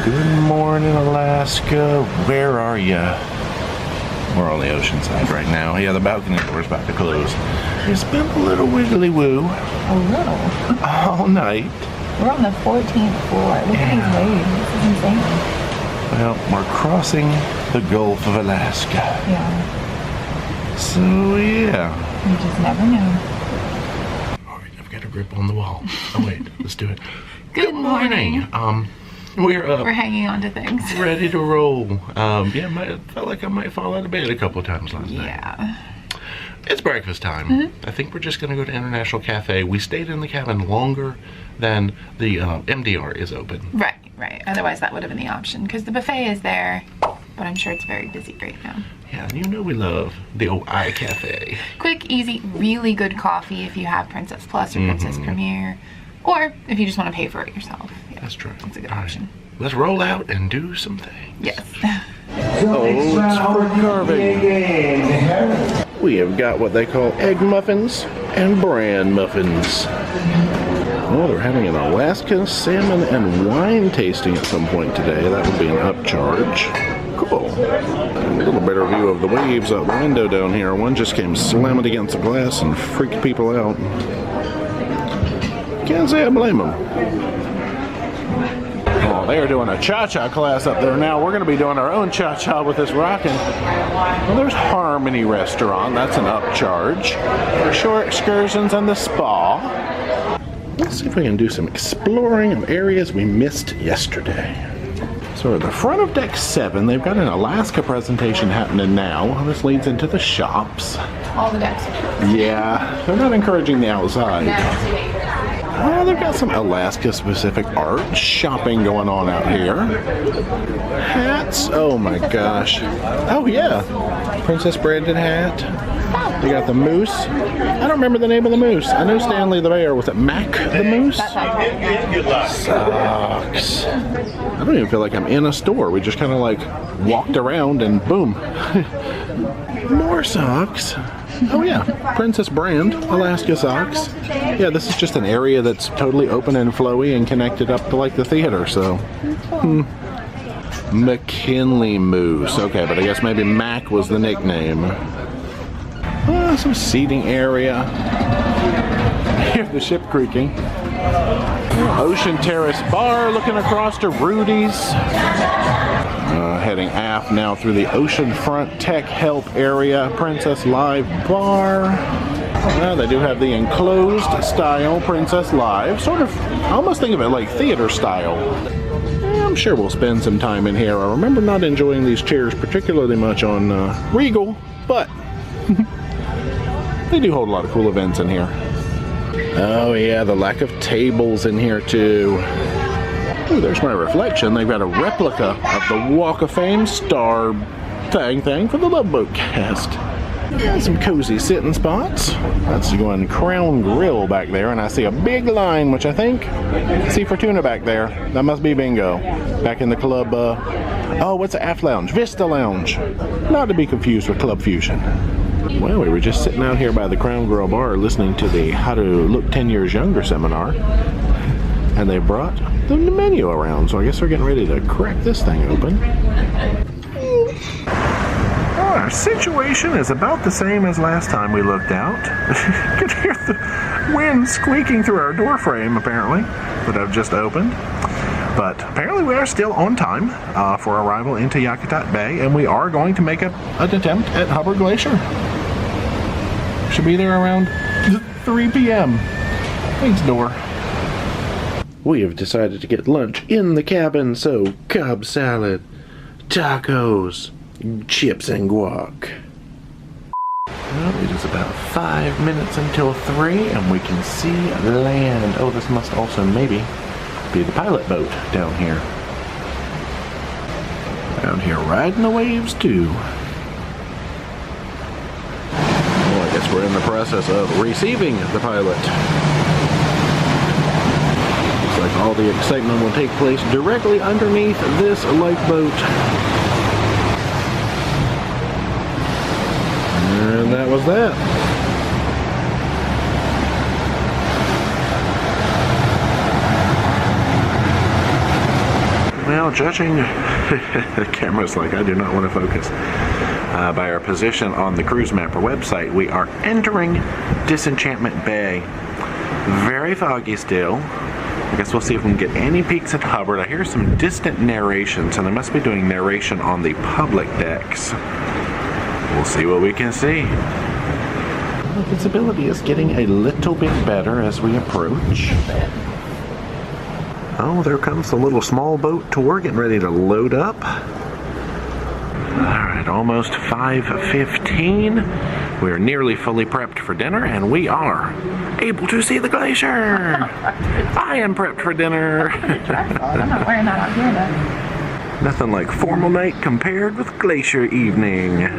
Good morning, Alaska. Where are ya? We're on the ocean side right now. Yeah, the balcony door's about to close. It's been a little wiggly woo. A little? All night. We're on the 14th floor. Look at these waves. This is insane. Well, we're crossing the Gulf of Alaska. Yeah. So, yeah. You just never know. All right, I've got a grip on the wall. Oh, wait, let's do it. Good morning. We're up. We're hanging on to things. Ready to roll. Yeah, felt like I might fall out of bed a couple times last night. Yeah. It's breakfast time. I think we're just going to go to International Cafe. We stayed in the cabin longer than the MDR is open. Right, right. Otherwise that would have been the option because the buffet is there, but I'm sure it's very busy right now. Yeah, and you know we love the old iCafe. Quick, easy, really good coffee if you have Princess Plus or Princess Premier, or if you just want to pay for it yourself. Yeah, that's true. It's a good option. Right. Let's roll out and do some things. Yes. Oats for carving. We have got what they call egg muffins and bran muffins. Oh, they're having an Alaskan salmon and wine tasting at some point today. That would be an upcharge. Cool. A little better view of the waves out the window down here. One just came slamming against the glass and freaked people out. Can't say I blame them. Oh, they are doing a cha-cha class up there now. We're going to be doing our own cha-cha with this rockin'. Well, there's Harmony Restaurant. That's an upcharge. Shore excursions and the spa. Let's see if we can do some exploring of areas we missed yesterday. So at the front of Deck 7, they've got an Alaska presentation happening now. This leads into the shops. All the decks. Yeah, they're not encouraging the outside. Well, they've got some Alaska-specific art shopping going on out here. Hats? Oh my gosh. Oh yeah, Princess branded hat. They got the moose. I don't remember the name of the moose. I know Stanley the bear. Was it Mac the moose? Socks. I don't even feel like I'm in a store. We just kind of like walked around and boom. More socks. Oh yeah, Princess brand, Alaska socks. Yeah, this is just an area that's totally open and flowy and connected up to like the theater, so. McKinley Moose. Okay, but I guess maybe Mac was the nickname. Some seating area. Hear the ship creaking. Ocean Terrace Bar looking across to Rudy's. Heading aft now through the oceanfront tech help area. Princess Live Bar. They do have the enclosed style Princess Live. Sort of, I almost think of it like theater style. I'm sure we'll spend some time in here. I remember not enjoying these chairs particularly much on Regal, but they do hold a lot of cool events in here. Oh yeah, the lack of tables in here too. Ooh, there's my reflection. They've got a replica of the Walk of Fame star thing for the Love Boat cast. And some cozy sitting spots. That's going Crown Grill back there, and I see a big line, which I think I see Fortuna back there. That must be bingo. Back in the club, oh, what's the aft lounge? Vista Lounge. Not to be confused with Club Fusion. Well, we were just sitting out here by the Crown Grill bar listening to the How to Look 10 Years Younger seminar. And they brought the menu around, so I guess they're getting ready to crack this thing open. Our situation is about the same as last time we looked out. You can hear the wind squeaking through our door frame, apparently, that I've just opened. But apparently we are still on time for arrival into Yakutat Bay, and we are going to make an attempt at Hubbard Glacier. Should be there around 3 p.m. Thanks, door. We have decided to get lunch in the cabin, so Cobb salad, tacos, chips and guac. Well, it is about 5 minutes until 3 and we can see land. Oh, this must also maybe be the pilot boat down here. Down here riding the waves too. Well, I guess we're in the process of receiving the pilot. Like all the excitement will take place directly underneath this lifeboat. And that was that. Well, Well, judging, the camera's like, I do not want to focus. By our position on the cruise mapper website, we are entering Disenchantment Bay. Very foggy still. I guess we'll see if we can get any peeks at Hubbard. I hear some distant narration, so they must be doing narration on the public decks. We'll see what we can see. The visibility is getting a little bit better as we approach. Oh, there comes the little small boat tour getting ready to load up. Alright, almost 5:15. We are nearly fully prepped for dinner, and we are able to see the glacier. I am prepped for dinner. I'm not wearing that out here, though. Nothing like formal night compared with glacier evening.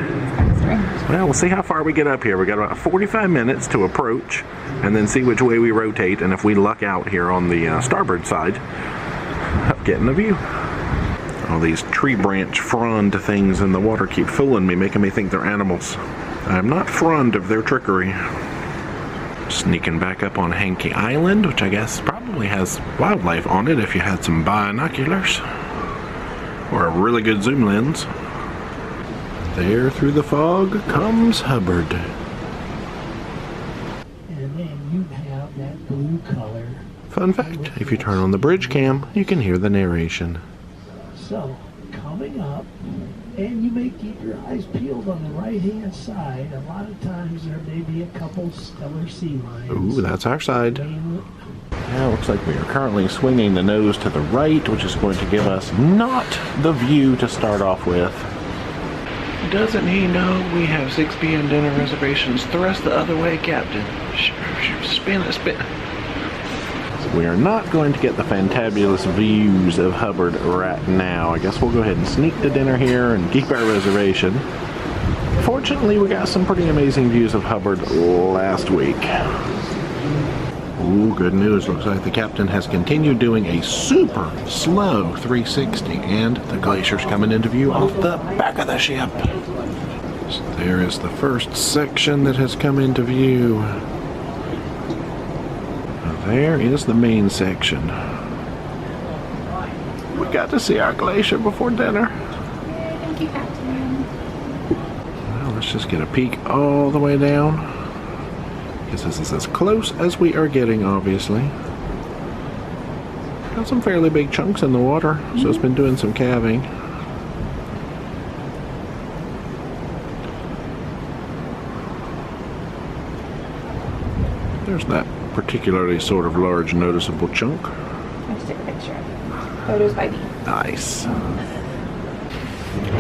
Well, we'll see how far we get up here. We got about 45 minutes to approach, and then see which way we rotate, and if we luck out here on the starboard side of getting a view. All these tree branch frond things in the water keep fooling me, making me think they're animals. I'm not fond of their trickery. Sneaking back up on Hankey Island, which I guess probably has wildlife on it if you had some binoculars or a really good zoom lens. There through the fog comes Hubbard. And then you have that blue color. Fun fact, if you turn on the bridge cam, you can hear the narration. So, coming up, and you may keep your eyes peeled on the right-hand side. A lot of times there may be a couple stellar sea lions. Ooh, that's our side. Now it looks like we are currently swinging the nose to the right, which is going to give us not the view to start off with. Doesn't he know we have 6 p.m. dinner reservations? Thrust the other way, Captain. Spin it, spin. So we are not going to get the fantabulous views of Hubbard right now. I guess we'll go ahead and sneak to dinner here and keep our reservation. Fortunately, we got some pretty amazing views of Hubbard last week. Ooh, good news. Looks like the captain has continued doing a super slow 360, and the glacier's coming into view off the back of the ship. So there is the first section that has come into view. Now there is the main section. We got to see our glacier before dinner. Thank you, Captain. Well, let's just get a peek all the way down. Guess this is as close as we are getting, obviously. Got some fairly big chunks in the water, so it's been doing some calving. There's that particularly sort of large noticeable chunk. Let's take a picture of it. Photos by me. Nice.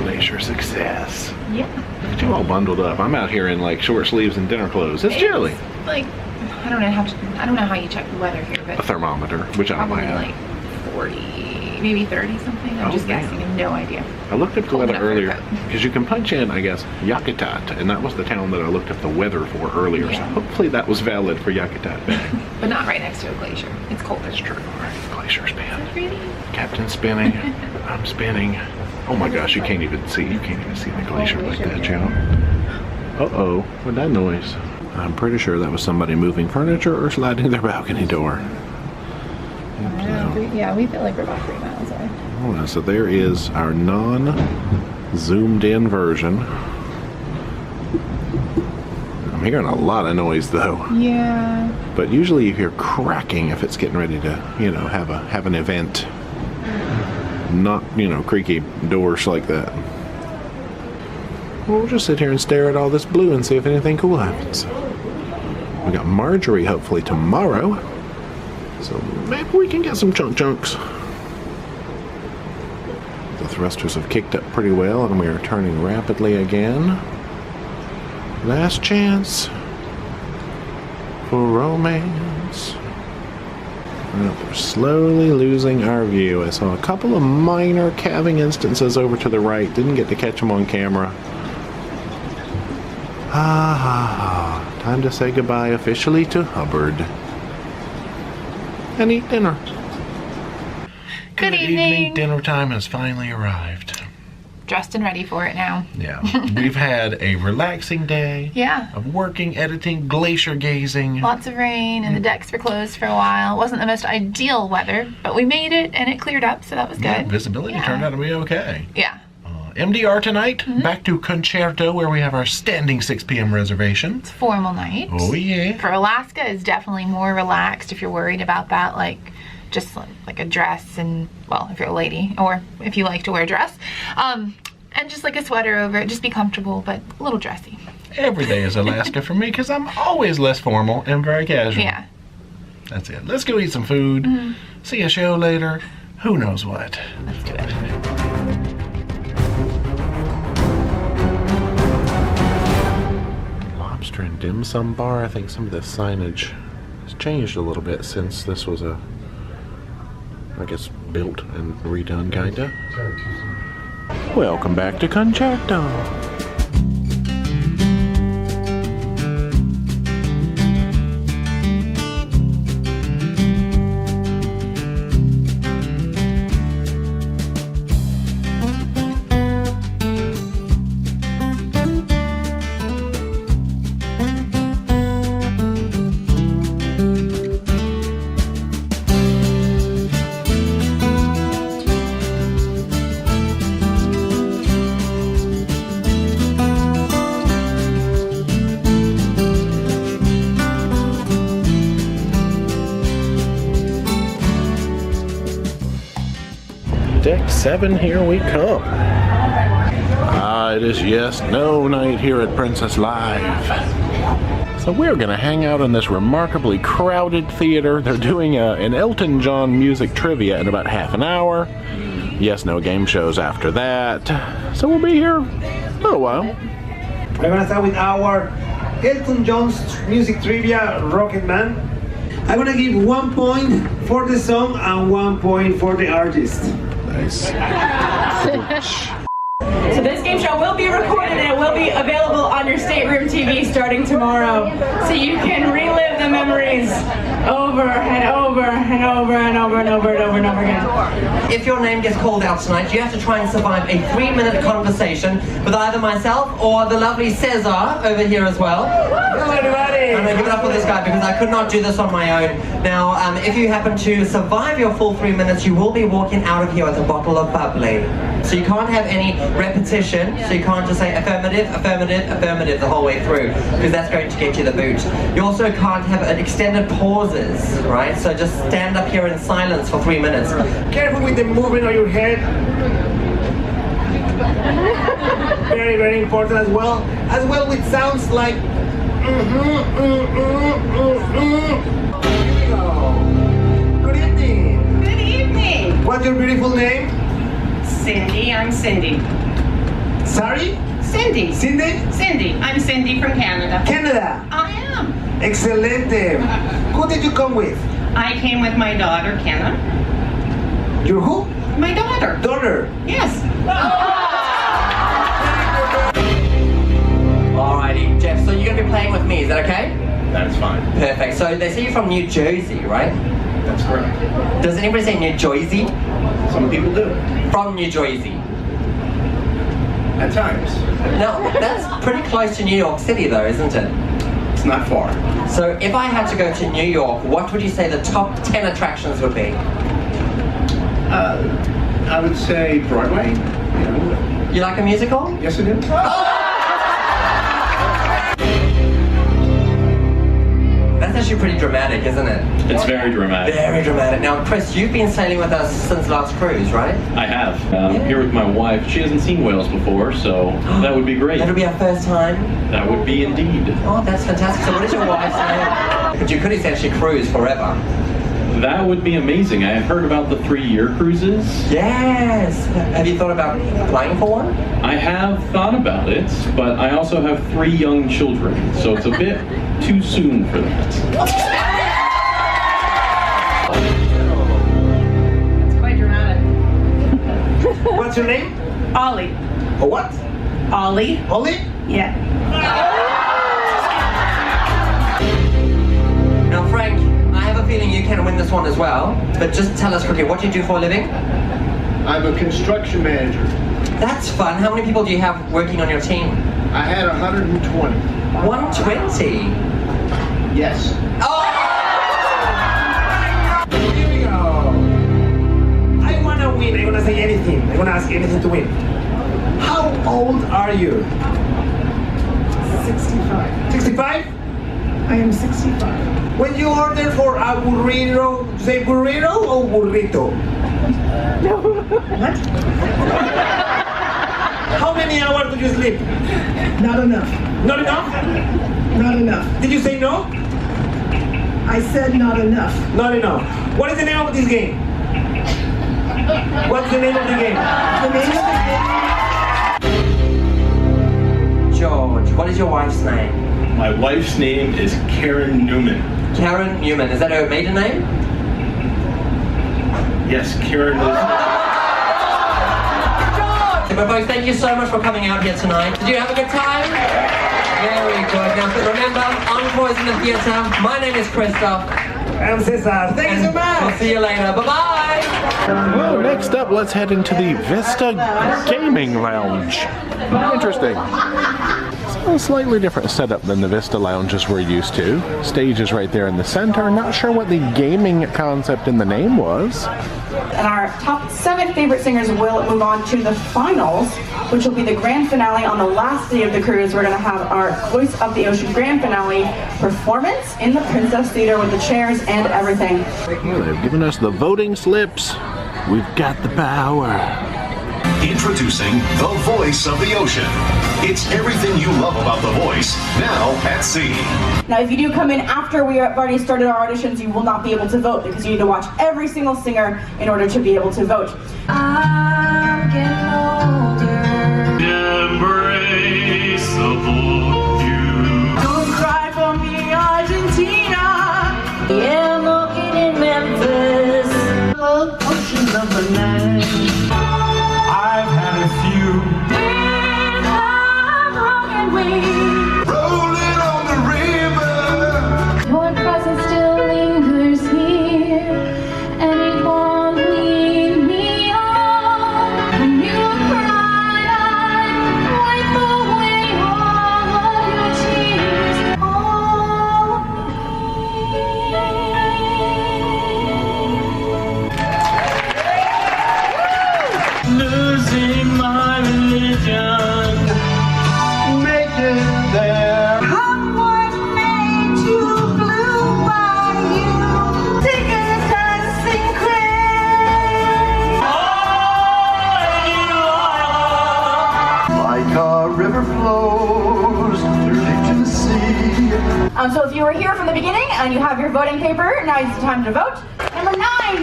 Glacier success. Yeah. Look at you all bundled up. I'm out here in like short sleeves and dinner clothes. It's chilly. Like, I don't know how you check the weather here, but A thermometer, which I probably have. like 40, maybe 30 something. I'm just damn. guessing. I have no idea. I looked up the Cold weather enough for a earlier coat. because you can punch in, I guess, Yakutat, and that was the town that I looked up the weather for earlier. Yeah. So hopefully that was valid for Yakutat Bay. But not right next to a glacier. It's colder. That's true. All right, glacier spin. Really? Captain's spinning. I'm spinning. Oh my gosh, you can't even see. You can't even see the glacier like that, y'all. Uh-oh, what'd that noise? I'm pretty sure that was somebody moving furniture or sliding their balcony door. Yeah, we feel like we're about 3 miles away. Oh, so there is our non-zoomed in version. I'm hearing a lot of noise though. Yeah. But usually you hear cracking if it's getting ready to, have an event. Not, creaky doors like that. We'll just sit here and stare at all this blue and see if anything cool happens. We got Marjorie hopefully tomorrow. So maybe we can get some chunks. The thrusters have kicked up pretty well and we are turning rapidly again. Last chance for romance. Well, we're slowly losing our view. I saw a couple of minor calving instances over to the right. Didn't get to catch them on camera. Time to say goodbye officially to Hubbard. And eat dinner. Good evening. Dinner time has finally arrived. dressed and ready for it now. Yeah. We've had a relaxing day. Yeah. Of working, editing, glacier gazing. Lots of rain, and the decks were closed for a while. It wasn't the most ideal weather, but we made it, and it cleared up, so that was good. Yeah, visibility turned out to be okay. Yeah. MDR tonight, back to Concerto, where we have our standing 6 p.m. reservation. It's a formal night. Oh, yeah. For Alaska, is definitely more relaxed if you're worried about that, like just like a dress and, well, if you're a lady, or if you like to wear a dress. And just like a sweater over it, just be comfortable, but a little dressy. Every day is Alaska for me, because I'm always less formal and very casual. Yeah. That's it. Let's go eat some food, see a show later, who knows what. Let's do it. Lobster and dim sum bar. I think some of the signage has changed a little bit since this was I guess, built and redone, kinda. Welcome back to Concerto. Deck 7, here we come. It is yes, no night here at Princess Live. So we're gonna hang out in this remarkably crowded theater. They're doing an Elton John music trivia in about half an hour. Yes, no game shows after that. So we'll be here a little while. We're gonna start with our Elton John's music trivia, Rocket Man. I'm gonna give 1 point for the song and 1 point for the artist. Nice. So this game show will be recorded and it will be available on your stateroom TV starting tomorrow. So you can relive the memories over and over and over and over and over and over and over again. If your name gets called out tonight, you have to try and survive a 3-minute conversation with either myself or the lovely Cesar over here as well. Hello everybody! I'm going to give it up for this guy because I could not do this on my own. Now, if you happen to survive your full 3 minutes, you will be walking out of here with a bottle of bubbly. So you can't have any repetition, so you can't just say affirmative, affirmative, affirmative the whole way through, because that's going to get you the boot. You also can't have an extended pauses, right? So just stand up here in silence for 3 minutes. Careful with the movement of your head. Very, very important as well. As well with sounds like Good evening. Good evening. What's your beautiful name? Cindy, I'm Cindy. Sorry? Cindy. Cindy? Cindy. I'm Cindy from Canada. Canada. I am. Excelente. Who did you come with? I came with my daughter, Kenna. Your who? My daughter. Daughter. Yes. Alrighty, Jeff, so you're going to be playing with me, is that okay? That's fine. Perfect. So they say you're from New Jersey, right? That's correct. Does anybody say New Jersey? Some people do. From New Jersey. At times. Now, that's pretty close to New York City though, isn't it? It's not far. So if I had to go to New York, what would you say the top 10 attractions would be? I would say Broadway. You know. You like a musical? Yes, I do. That's actually pretty dramatic, isn't it? It's very dramatic. Very dramatic. Now, Chris, you've been sailing with us since last cruise, right? I have. Here with my wife. She hasn't seen whales before, so that would be great. That'll be our first time? That would be indeed. Oh, that's fantastic. So what is your wife's name? But you could essentially cruise forever. That would be amazing. I have heard about the 3-year cruises. Yes! Have you thought about applying for one? I have thought about it, but I also have 3 young children, so it's a bit too soon for that. It's quite dramatic. What's your name? Ollie. Oh, what? Ollie? Ollie? Yeah. Now, Frank, I have a feeling you can win this one as well, but just tell us quickly, what do you do for a living? I'm a construction manager. That's fun. How many people do you have working on your team? I had 120. 120? Yes. Oh! Here we go. I wanna win. I wanna say anything. I wanna ask anything to win. How old are you? 65. 65? I am 65. When you order for a burrito, you say burrito or burrito? No. What? How many hours do you sleep? Not enough. Not enough? Not enough. Did you say no? I said not enough. Not enough. What is the name of this game? What's the name of the game? The name of the George, what is your wife's name? My wife's name is Karen Newman. Karen Newman. Is that her maiden name? Yes, Karen is. But folks, thank you so much for coming out here tonight. Did you have a good time? Very good. Now remember, Encores in the theatre. My name is Christoph. I'm Cesar. Thank you so much. We'll see you later. Bye-bye. Well, next up, let's head into the Vista Gaming Lounge. Interesting. A slightly different setup than the Vista lounges we're used to. Stage is right there in the center. Not sure what the gaming concept in the name was. And our top 7 favorite singers will move on to the finals, which will be the grand finale on the last day of the cruise. We're going to have our Voice of the Ocean grand finale performance in the Princess Theater with the chairs and everything. Well, they've given us the voting slips. We've got the power. Introducing the Voice of the Ocean. It's everything you love about The Voice, now at sea. Now, if you do come in after we have already started our auditions, you will not be able to vote because you need to watch every single singer in order to be able to vote. I'm getting older. Embrace the you. Don't cry for me, Argentina. Yeah, I'm looking in Memphis. Ocean number 9. I've had a few. Rolling on the river. Your presence still lingers here, and it won't leave me on. When you cry, I wipe away all of your tears. All of me. Losing my religion. So if you were here from the beginning and you have your voting paper, now is the time to vote. Number 9,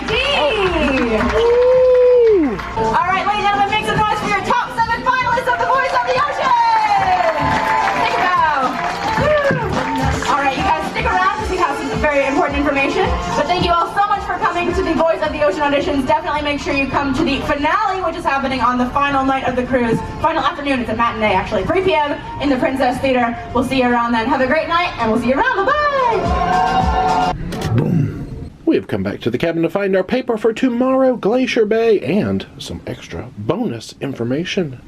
D. All right, ladies and gentlemen, make some noise for your top 7 finalists of The Voice of the Ocean. Take a bow. All right, you guys stick around because we have some very important information. But thank you all so much for coming to the Voice of the Ocean auditions. Definitely make sure you come to the finale, which is happening on the final night of the cruise. Final afternoon, it's a matinee actually, 3 p.m. in the Princess Theater. We'll see you around then. Have a great night, and we'll see you around. Bye-bye. Boom. We have come back to the cabin to find our paper for tomorrow, Glacier Bay, and some extra bonus information.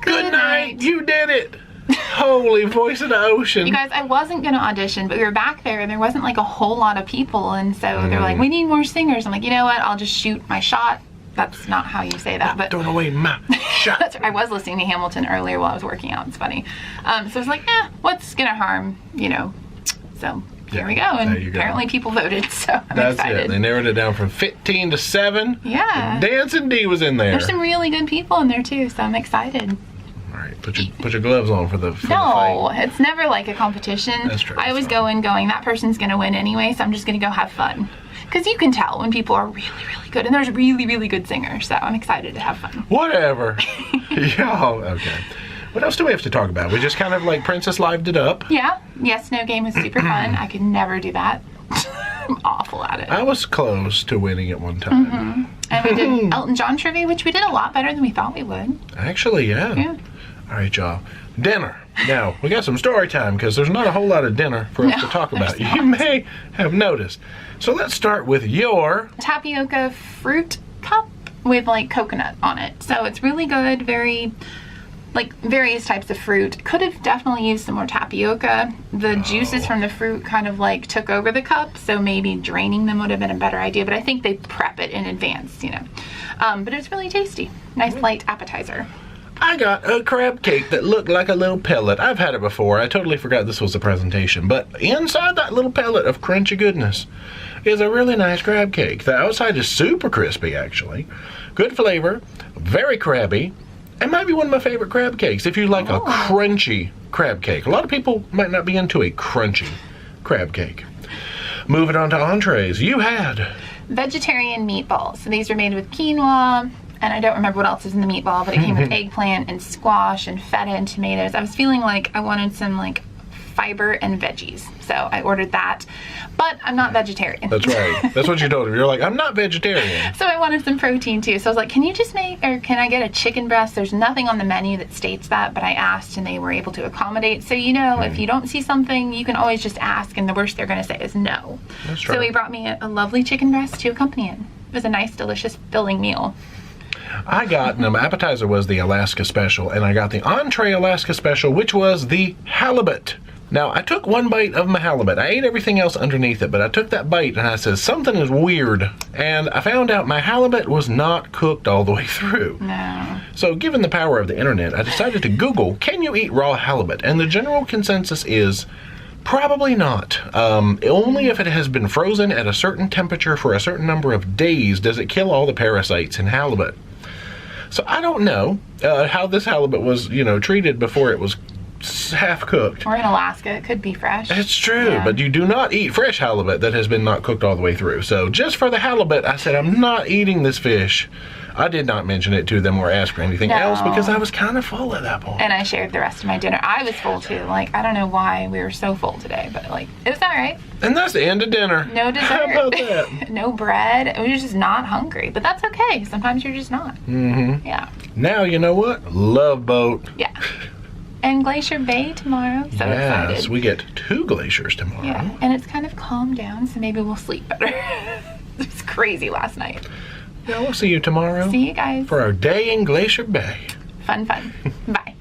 Good night! You did it! Holy Voice of the Ocean. You guys, I wasn't going to audition, but we were back there and there wasn't like a whole lot of people, and so they're like, we need more singers. I'm like, you know what, I'll just shoot my shot. That's not how you say that, but throwing away my shot. That's right. I was listening to Hamilton earlier while I was working out. It's funny. So I was like, what's gonna harm, you know? So here we go, and apparently people voted, so I'm excited. It. They narrowed it down from 15 to 7. Yeah. Dancing D was in there. There's some really good people in there too, so I'm excited. All right, put your gloves on for the No, fight. it's never like a competition. That's true. I always go in going, that person's gonna win anyway, so I'm just gonna go have fun. Because you can tell when people are really, really good, and there's really, really good singers, so I'm excited to have fun. Whatever. Yeah, okay. What else do we have to talk about? We just kind of like Princess lived it up. Yeah. Yes, no game was super fun. I could never do that. I'm awful at it. I was close to winning at one time. Mm-hmm. And we did Elton John trivia, which we did a lot better than we thought we would. Actually, yeah. All right, y'all. Dinner. Now, we got some story time because there's not a whole lot of dinner for us to talk about. You may have noticed. So let's start with your tapioca fruit cup with like coconut on it. So it's really good, very like various types of fruit. Could have definitely used some more tapioca. The juices from the fruit kind of like took over the cup, so maybe draining them would have been a better idea, but I think they prep it in advance, you know. But it was really tasty. Nice light appetizer. I got a crab cake that looked like a little pellet. I've had it before. I totally forgot this was a presentation. But inside that little pellet of crunchy goodness is a really nice crab cake. The outside is super crispy, actually. Good flavor, very crabby, and might be one of my favorite crab cakes if you like a crunchy crab cake. A lot of people might not be into a crunchy crab cake. Moving on to entrees, you had vegetarian meatballs. So these are made with quinoa, and I don't remember what else is in the meatball, but it came with eggplant and squash and feta and tomatoes. I was feeling like I wanted some like fiber and veggies, so I ordered that, but I'm not vegetarian. That's right. That's what you told him. You're like, I'm not vegetarian. So I wanted some protein too. So I was like, can you just make, or can I get a chicken breast? There's nothing on the menu that states that, but I asked and they were able to accommodate. So you know, if you don't see something, you can always just ask, and the worst they're going to say is no. That's true. So he brought me a lovely chicken breast to accompany it. It was a nice, delicious, filling meal. I got, my appetizer was the Alaska Special, and I got the entree Alaska Special, which was the halibut. Now, I took one bite of my halibut. I ate everything else underneath it, but I took that bite and I said, something is weird. And I found out my halibut was not cooked all the way through. No. So, given the power of the internet, I decided to Google, can you eat raw halibut? And the general consensus is, probably not. Only if it has been frozen at a certain temperature for a certain number of days does it kill all the parasites in halibut. So, I don't know how this halibut was, treated before it was half cooked. Or in Alaska, it could be fresh. It's true, but you do not eat fresh halibut that has been not cooked all the way through. So just for the halibut, I said I'm not eating this fish. I did not mention it to them or ask for anything else because I was kind of full at that point. And I shared the rest of my dinner. I was full too. Like, I don't know why we were so full today, but like, it was all right. And that's the end of dinner. No dessert. How about that? No bread. We were just not hungry, but that's okay. Sometimes you're just not. Mm-hmm. Yeah. Now, you know what? Love boat. Yeah. And Glacier Bay tomorrow. So excited. Yes, we get 2 glaciers tomorrow. Yeah, and it's kind of calmed down, so maybe we'll sleep better. It was crazy last night. Yeah, we'll see you tomorrow. See you guys. For our day in Glacier Bay. Fun. Bye.